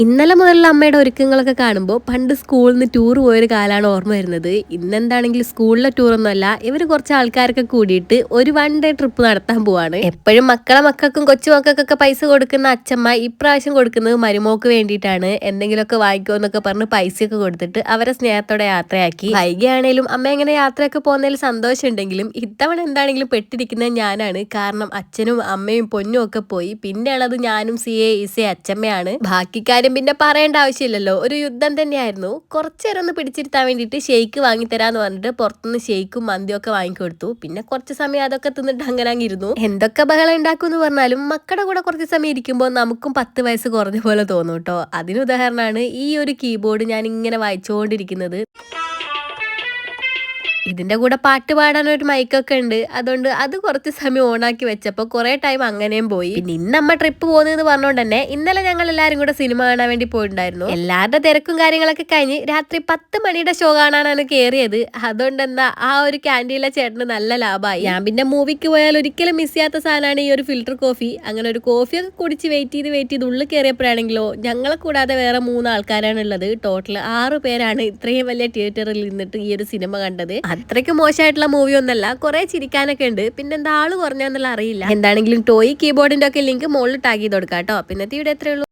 ഇന്നലെ മുതലുള്ള അമ്മയുടെ ഒരുക്കങ്ങളൊക്കെ കാണുമ്പോൾ പണ്ട് സ്കൂളിൽ നിന്ന് ടൂർ പോയൊരു കാലമാണ് ഓർമ്മ വരുന്നത്. ഇന്നെന്താണെങ്കിൽ സ്കൂളിലെ ടൂറൊന്നുമല്ല, ഇവർ കുറച്ച് ആൾക്കാരൊക്കെ കൂടിയിട്ട് ഒരു 1 ഡേ ട്രിപ്പ് നടത്താൻ പോവാണ്. എപ്പോഴും മക്കൾക്കും കൊച്ചു മക്കൾക്കൊക്കെ പൈസ കൊടുക്കുന്ന അച്ഛമ്മ ഇപ്രാവശ്യം കൊടുക്കുന്നത് മരുമോക്ക് വേണ്ടിയിട്ടാണ്. എന്തെങ്കിലുമൊക്കെ വാങ്ങിക്കോ എന്നൊക്കെ പറഞ്ഞ് പൈസയൊക്കെ കൊടുത്തിട്ട് അവരെ സ്നേഹത്തോടെ യാത്രയാക്കി. വൈകിയാണേലും അമ്മ എങ്ങനെ യാത്രയൊക്കെ പോകുന്നതിൽ സന്തോഷം ഇത്തവണ എന്താണെങ്കിലും പെട്ടിരിക്കുന്നത് ഞാനാണ്. കാരണം അച്ഛനും അമ്മയും പൊന്നും ഒക്കെ പോയി, പിന്നെയുള്ളത് ഞാനും സിയെ ഈസെ അച്ഛമ്മയാണ്. ബാക്കി കാര്യം പിന്നെ പറയേണ്ട ആവശ്യമില്ലല്ലോ, ഒരു യുദ്ധം തന്നെയായിരുന്നു. കുറച്ചു നേരം ഒന്ന് പിടിച്ചിരുത്താൻ വേണ്ടിയിട്ട് ഷെയ്ക്ക് വാങ്ങിത്തരാന്ന് പറഞ്ഞിട്ട് പുറത്തുനിന്ന് ഷെയ്ക്കും മന്തിയും ഒക്കെ വാങ്ങിക്കൊടുത്തു. പിന്നെ കുറച്ച് സമയം അതൊക്കെ തിന്നിട്ട് അങ്ങനെ ഇരുന്നു. എന്തൊക്കെ ബഹളം ഉണ്ടാക്കും എന്ന് പറഞ്ഞാലും മക്കളുടെ കൂടെ കുറച്ച് സമയം ഇരിക്കുമ്പോൾ നമുക്കും 10 വയസ്സ് കുറഞ്ഞ പോലെ തോന്നും കേട്ടോ. അതിന് ഉദാഹരണമാണ് ഈ ഒരു കീബോർഡ് ഞാൻ ഇങ്ങനെ വായിച്ചുകൊണ്ടിരിക്കുന്നത്. ഇതിന്റെ കൂടെ പാട്ട് പാടാനൊരു മൈക്കൊക്കെ ഉണ്ട്. അതുകൊണ്ട് അത് കുറച്ച് സമയം ഓണാക്കി വെച്ചപ്പോൾ കുറെ ടൈം അങ്ങനെയും പോയി. പിന്നെ ഇന്നമ്മ ട്രിപ്പ് പോകുന്നതെന്ന് പറഞ്ഞുകൊണ്ട് തന്നെ ഇന്നലെ ഞങ്ങൾ എല്ലാവരും കൂടെ സിനിമ കാണാൻ വേണ്ടി പോയിട്ടുണ്ടായിരുന്നു. എല്ലാവരുടെ തിരക്കും കാര്യങ്ങളൊക്കെ കഴിഞ്ഞ് രാത്രി 10 മണിയുടെ ഷോ കാണാനാണ് കയറിയത്. അതുകൊണ്ട് എന്താ ആ ഒരു ക്യാൻറ്റീനിലെ ചേട്ടന് നല്ല ലാഭമായി. ഞാൻ പിന്നെ മൂവിക്ക് പോയാൽ ഒരിക്കലും മിസ് ചെയ്യാത്ത സാധനമാണ് ഈ ഒരു ഫിൽറ്റർ കോഫി. അങ്ങനെ ഒരു കോഫിയൊക്കെ കുടിച്ച് വെയിറ്റ് ചെയ്ത് ഉള്ളിൽ കയറിയപ്പോഴാണെങ്കിലോ ഞങ്ങളെ കൂടാതെ വേറെ 3 ആൾക്കാരാണ് ഉള്ളത്. ടോട്ടൽ 6 പേരാണ് ഇത്രയും വലിയ തിയേറ്ററിൽ നിന്നിട്ട് ഈ ഒരു സിനിമ കണ്ടത്. അത്രയ്ക്ക് മോശമായിട്ടുള്ള മൂവി ഒന്നല്ല, കുറെ ചിരിക്കാനൊക്കെ ഉണ്ട്. പിന്നെ എന്താ ആള് കുറഞ്ഞെന്നുള്ള അറിയില്ല. എന്താണെങ്കിലും ടോയ് കീബോർഡിന്റെ ഒക്കെ ലിങ്ക് മുകളിൽ ടാഗ് ചെയ്ത് കൊടുക്കാം കേട്ടോ. പിന്നത്തെ ഇവിടെ എത്രയുള്ളൂ.